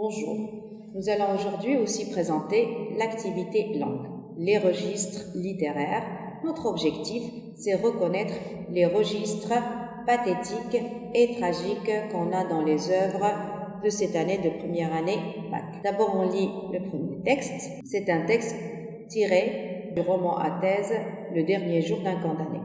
Bonjour, nous allons aujourd'hui aussi présenter l'activité langue, les registres littéraires. Notre objectif, c'est reconnaître les registres pathétiques et tragiques qu'on a dans les œuvres de cette année de première année bac. D'abord, on lit le premier texte. C'est un texte tiré du roman à thèse Le dernier jour d'un condamné.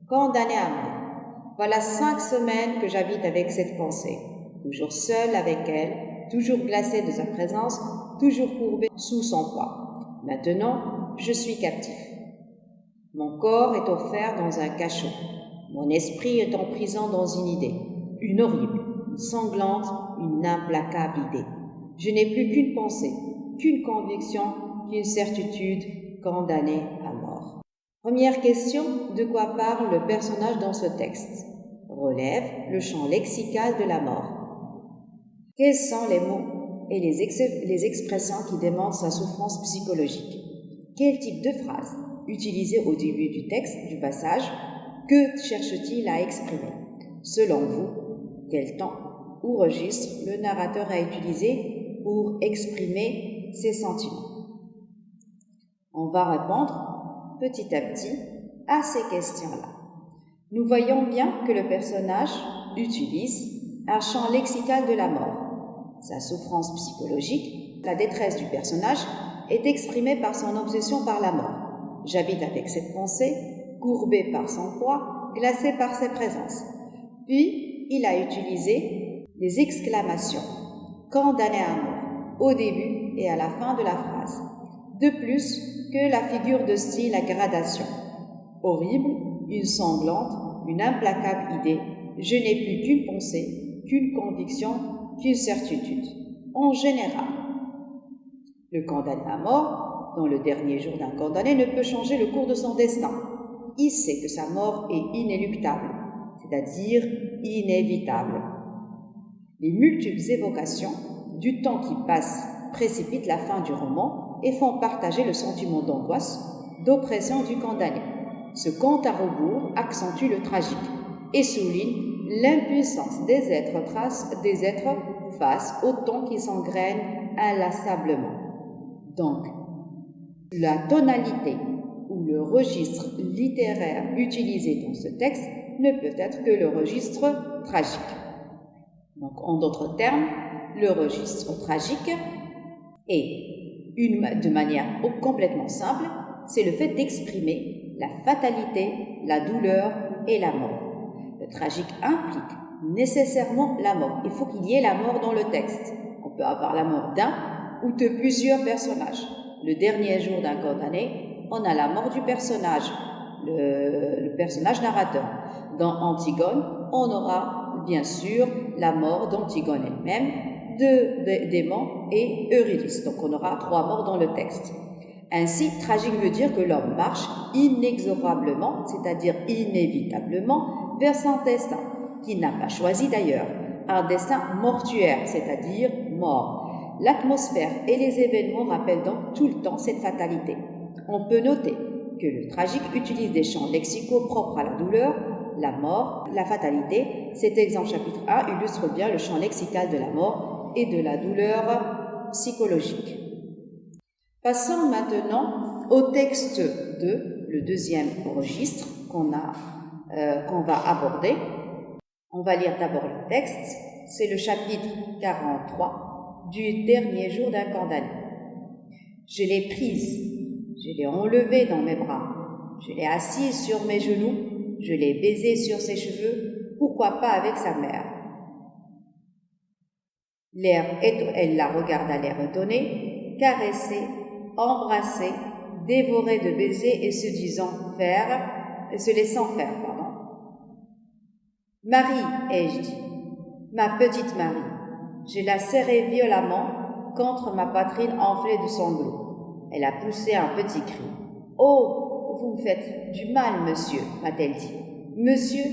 Condamné à mort. Voilà 5 semaines que j'habite avec cette pensée, toujours seule avec elle, toujours glacée de sa présence, toujours courbée sous son poids. Maintenant, je suis captif. Mon corps est offert dans un cachot. Mon esprit est en prison dans une idée, une horrible, une sanglante, une implacable idée. Je n'ai plus qu'une pensée, qu'une conviction, qu'une certitude, condamnée à mort. Première question, de quoi parle le personnage dans ce texte? Relève le champ lexical de la mort. Quels sont les mots et les expressions qui démontrent sa souffrance psychologique? Quel type de phrase utilisée au début du texte, du passage? Que cherche-t-il à exprimer? Selon vous, quel temps ou registre le narrateur a utilisé pour exprimer ses sentiments? On va répondre petit à petit à ces questions-là. Nous voyons bien que le personnage utilise un champ lexical de la mort. Sa souffrance psychologique, la détresse du personnage, est exprimée par son obsession par la mort. J'habite avec cette pensée, courbé par son poids, glacé par ses présences. Puis, il a utilisé les exclamations « condamné à mort » au début et à la fin de la phrase. De plus que la figure de style à gradation. Horrible, une sanglante, une implacable idée, je n'ai plus qu'une pensée, qu'une conviction, qu'une certitude. En général, le condamné à mort, dans le dernier jour d'un condamné, ne peut changer le cours de son destin. Il sait que sa mort est inéluctable, c'est-à-dire inévitable. Les multiples évocations du temps qui passe précipitent la fin du roman et font partager le sentiment d'angoisse, d'oppression du condamné. Ce compte à rebours accentue le tragique et souligne l'impuissance des êtres face au temps qui s'engrène inlassablement. Donc, la tonalité ou le registre littéraire utilisé dans ce texte ne peut être que le registre tragique. Donc, en d'autres termes, le registre tragique est, de manière complètement simple, c'est le fait d'exprimer la fatalité, la douleur et la mort. Le tragique implique nécessairement la mort. Il faut qu'il y ait la mort dans le texte. On peut avoir la mort d'un ou de plusieurs personnages. Le dernier jour d'un condamné, on a la mort du personnage, le personnage narrateur. Dans Antigone, on aura bien sûr la mort d'Antigone elle-même, de Démon et Eurydice. Donc on aura 3 morts dans le texte. Ainsi, tragique veut dire que l'homme marche inexorablement, c'est-à-dire inévitablement, vers son destin, qu'il n'a pas choisi d'ailleurs, un destin mortuaire, c'est-à-dire mort. L'atmosphère et les événements rappellent donc tout le temps cette fatalité. On peut noter que le tragique utilise des champs lexicaux propres à la douleur, la mort, la fatalité. Cet exemple chapitre 1 illustre bien le champ lexical de la mort et de la douleur psychologique. Passons maintenant au texte 2, le deuxième registre qu'on va aborder. On va lire d'abord le texte. C'est le chapitre 43 du dernier jour d'un condamné. Je l'ai prise, je l'ai enlevée dans mes bras, je l'ai assise sur mes genoux, je l'ai baisée sur ses cheveux, pourquoi pas avec sa mère. Elle la regarde à l'air étonné, caressée, embrassée, dévorée de baisers et se laissant faire. Marie, ai-je dit, ma petite Marie. Je la serrai violemment contre ma poitrine enflée de sanglots. Elle a poussé un petit cri. « Oh, vous me faites du mal, monsieur, m'a-t-elle dit. Monsieur,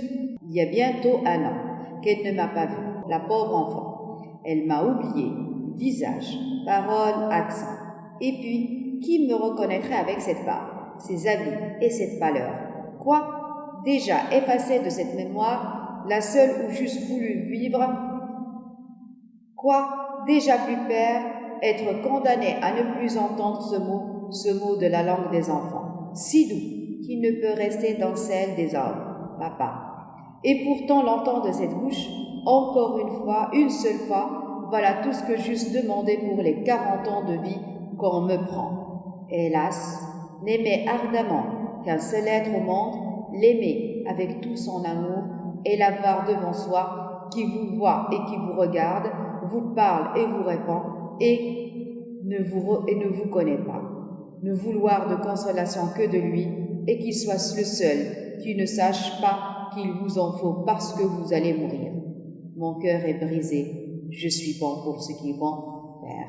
il y a bientôt 1 an qu'elle ne m'a pas vue, la pauvre enfant. Elle m'a oublié, visage, parole, accent. Et puis, qui me reconnaîtrait avec cette barbe, ces habits et cette pâleur? Quoi? Déjà effacée de cette mémoire, la seule où j'eusse voulu vivre? Quoi? déjà pu père, être condamné à ne plus entendre ce mot de la langue des enfants, si doux qu'il ne peut rester dans celle des hommes, papa. Et pourtant l'entendre de cette bouche, encore une fois, une seule fois, voilà tout ce que j'eusse demandé pour les 40 ans de vie qu'on me prend. Hélas, n'aimer ardemment qu'un seul être au monde, l'aimer avec tout son amour et l'avoir devant soi, qui vous voit et qui vous regarde, vous parle et vous répond, et ne vous connaît pas. Ne vouloir de consolation que de lui, et qu'il soit le seul qui ne sache pas qu'il vous en faut parce que vous allez mourir. Mon cœur est brisé, je suis bon pour ce qu'ils vont faire.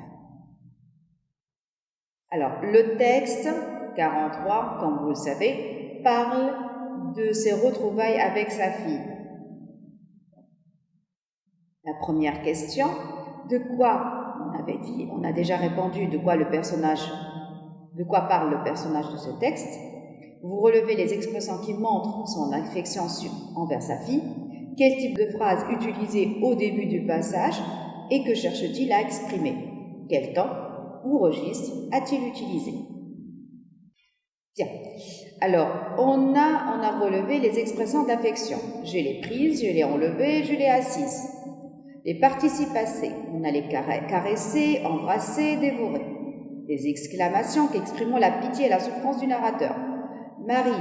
Alors, le texte 43, comme vous le savez, parle de ses retrouvailles avec sa fille. La première question, de quoi, on a déjà répondu de quoi parle le personnage de ce texte. Vous relevez les expressions qui montrent son affection envers sa fille, quel type de phrase utiliser au début du passage et que cherche-t-il à exprimer, quel temps ou registre a-t-il utilisé. Bien, alors on a relevé les expressions d'affection. Je l'ai prise, je l'ai enlevée, je l'ai assise. Les participes passés, on a les caresser, embrasser, dévorer. Des exclamations qui expriment la pitié et la souffrance du narrateur. Marie,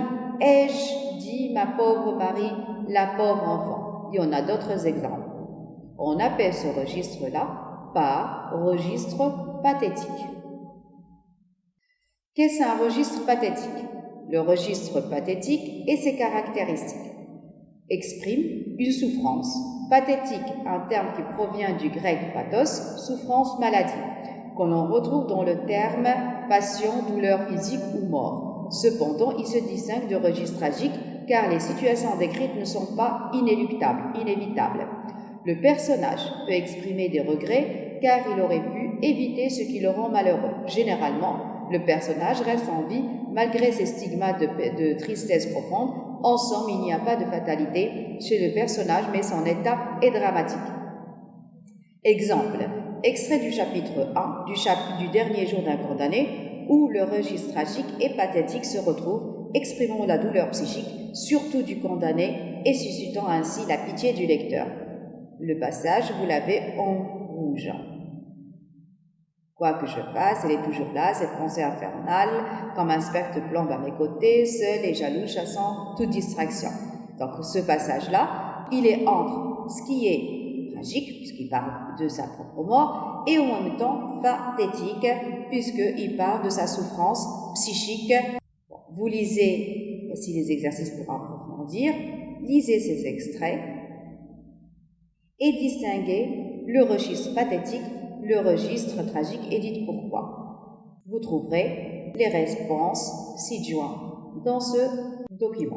ai-je dit ma pauvre Marie, la pauvre enfant. Et on a d'autres exemples. On appelle ce registre-là par registre pathétique. Qu'est-ce qu'un registre pathétique? Le registre pathétique et ses caractéristiques exprime une souffrance. Pathétique, un terme qui provient du grec pathos, souffrance, maladie, qu'on en retrouve dans le terme passion, douleur physique ou mort. Cependant, il se distingue de registre tragique car les situations décrites ne sont pas inévitables. Le personnage peut exprimer des regrets car il aurait pu éviter ce qui le rend malheureux. Généralement, le personnage reste en vie malgré ses stigmates de tristesse profonde. En somme, il n'y a pas de fatalité chez le personnage, mais son état est dramatique. Exemple, extrait du chapitre 1 du dernier jour d'un condamné, où le registre tragique et pathétique se retrouvent, exprimant la douleur psychique, surtout du condamné, et suscitant ainsi la pitié du lecteur. Le passage, vous l'avez en rouge. Quoi que je fasse, elle est toujours là, cette pensée infernale, comme un spectre plombe à mes côtés, seul et jaloux, chassant toute distraction. Donc ce passage-là, il est entre ce qui est tragique, puisqu'il parle de sa propre mort, et en même temps pathétique, puisqu'il parle de sa souffrance psychique. Vous lisez, voici les exercices pour approfondir, lisez ces extraits et distinguez le registre pathétique, le registre tragique et dites pourquoi. Vous trouverez les réponses ci-jointes dans ce document.